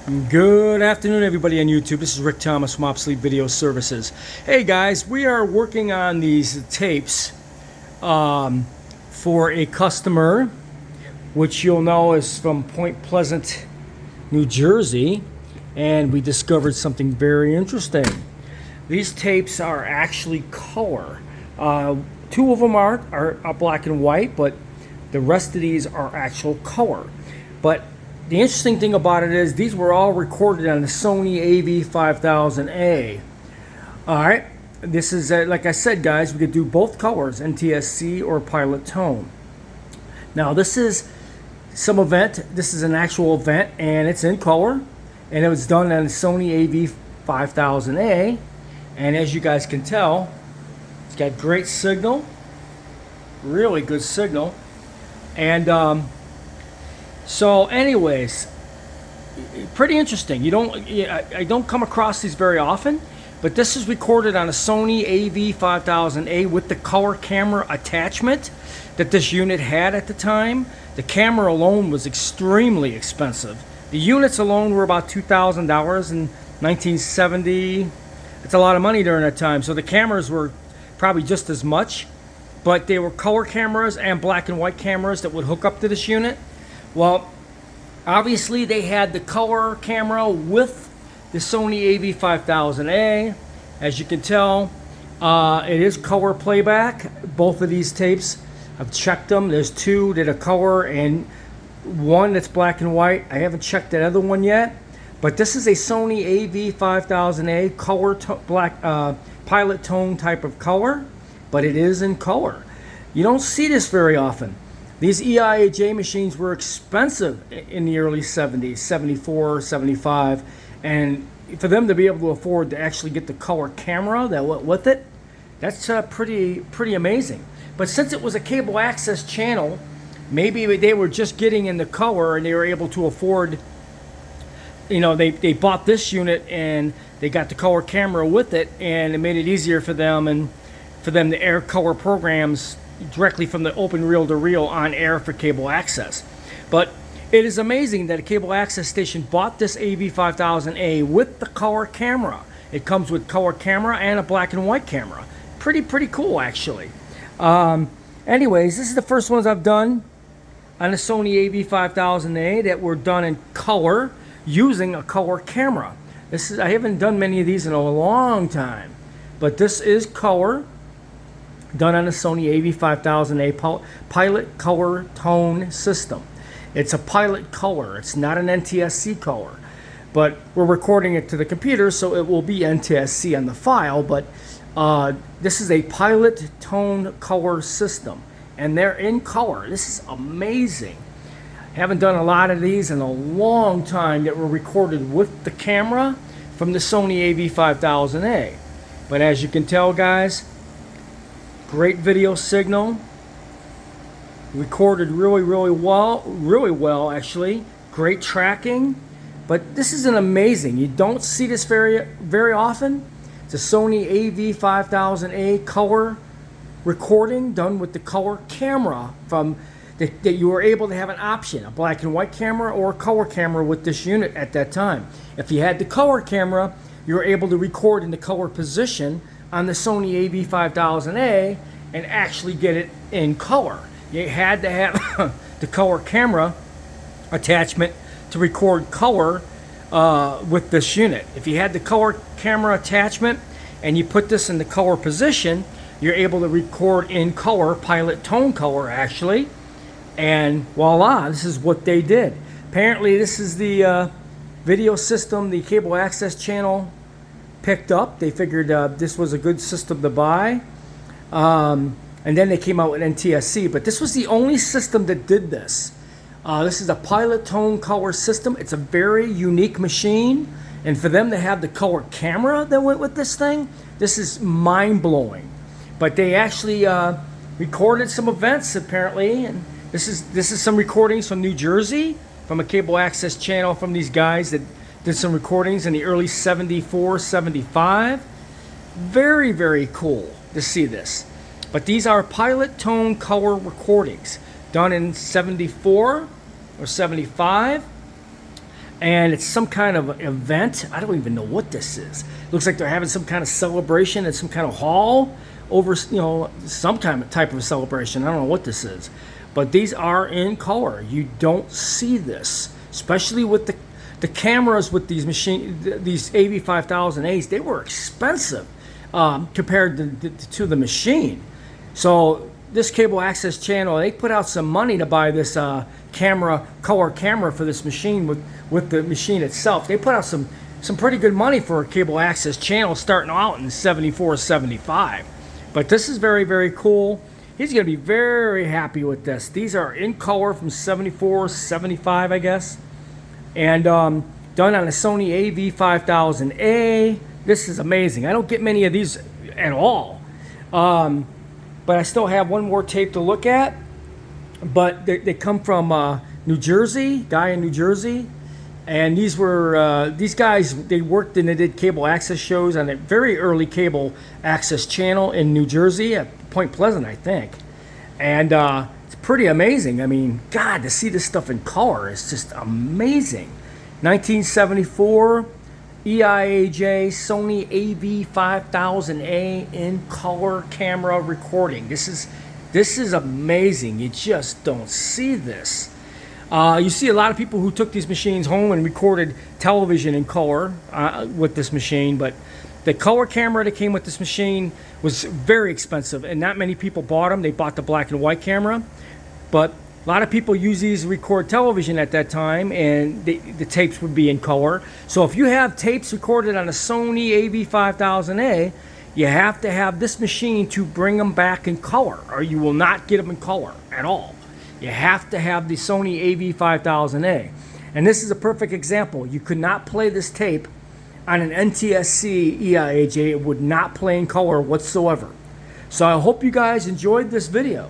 Good afternoon, everybody on YouTube. This is Rick Thomas from Obsolete Video Services. Hey guys, we are working on these tapes for a customer, which you'll know is from Point Pleasant, New Jersey, and we discovered something very interesting. These tapes are actually color. Two of them are black and white, but the rest of these are actual color. But the interesting thing about it is these were all recorded on the Sony Av-5000A. Alright, this is, like I said guys, we could do both colors, NTSC or Pilot Tone. Now this is some event, this is an actual event, and it's in color, and it was done on the Sony Av-5000A, and as you guys can tell, it's got great signal, really good signal, and so anyways, pretty interesting. I don't come across these very often, but this is recorded on a Sony Av-5000A with the color camera attachment that this unit had at the time. The camera alone was extremely expensive. The units alone were about $2,000 in 1970. It's a lot of money during that time. So the cameras were probably just as much, but they were color cameras and black and white cameras that would hook up to this unit. Well, obviously they had the color camera with the Sony Av-5000A. As you can tell, it is color playback. Both of these tapes, I've checked them. There's two that are color and one that's black and white. I haven't checked that other one yet. But this is a Sony Av-5000A color black pilot tone type of color, but it is in color. You don't see this very often. These EIAJ machines were expensive in the early 70s, 74, 75, and for them to be able to afford to actually get the color camera that went with it, that's pretty amazing. But since it was a cable access channel, maybe they were just getting into color and they were able to afford, you know, they bought this unit and they got the color camera with it, and it made it easier for them and for them to air color programs directly from the open reel-to-reel on air for cable access. But it is amazing that a cable access station bought this Av-5000A with the color camera. It comes with color camera and a black and white camera. Pretty cool actually. Anyways, this is the first ones I've done on the Sony Av-5000A that were done in color using a color camera. I haven't done many of these in a long time, but this is color, done on a Sony Av-5000A pilot color tone system. It's a pilot color. It's not an NTSC color, but we're recording it to the computer, so it will be NTSC on the file. But this is a pilot tone color system, and they're in color. This is amazing. Haven't done a lot of these in a long time that were recorded with the camera from the Sony Av-5000A. But as you can tell, guys, great video signal, recorded really well actually, great tracking. But this is an amazing, you don't see this very often. It's a Sony Av-5000A color recording done with the color camera from that you were able to have an option, a black and white camera or a color camera with this unit at that time. If you had the color camera, you were able to record in the color position on the Sony Av-5000A and actually get it in color. You had to have the color camera attachment to record color with this unit. If you had the color camera attachment and you put this in the color position, you're able to record in color, pilot tone color actually, and voila, this is what they did. Apparently this is the video system the cable access channel picked up. They figured this was a good system to buy, and then they came out with NTSC, but this was the only system that did this. This is a pilot tone color system. It's a very unique machine, and for them to have the color camera that went with this thing, this is mind-blowing. But they actually recorded some events apparently, and this is some recordings from New Jersey, from a cable access channel from these guys that did some recordings in the early 74, 75. Very cool to see this. But these are pilot tone color recordings done in 74 or 75. and it's some kind of event. I don't even know what this is. Looks like they're having some kind of celebration at some kind of hall over, you know, some kind of type of celebration. I don't know what this is, but these are in color. You don't see this, especially with the cameras with these these AV5000As. They were expensive compared to the machine. So this cable access channel, they put out some money to buy this color camera for this machine with the machine itself. They put out some pretty good money for a cable access channel starting out in 74, 75. But this is very, very cool. He's going to be very happy with this. These are in color from 74, 75, I guess. And done on a Sony Av-5000A. This is amazing. I don't get many of these at all. But I still have one more tape to look at. But they come from New Jersey, guy in New Jersey. And these were, these guys, they worked and they did cable access shows on a very early cable access channel in New Jersey at Point Pleasant, I think. And it's pretty amazing. I mean, God, to see this stuff in color is just amazing. 1974 EIAJ Sony Av-5000A in color camera recording. This is amazing. You just don't see this. You see a lot of people who took these machines home and recorded television in color with this machine, but the color camera that came with this machine was very expensive, and not many people bought them. They bought the black and white camera, but a lot of people use these to record television at that time, and the tapes would be in color. So if you have tapes recorded on a Sony Av-5000A, you have to have this machine to bring them back in color, or you will not get them in color at all. You have to have the Sony Av-5000A. And this is a perfect example. You could not play this tape on an NTSC EIAJ. It would not play in color whatsoever. So I hope you guys enjoyed this video.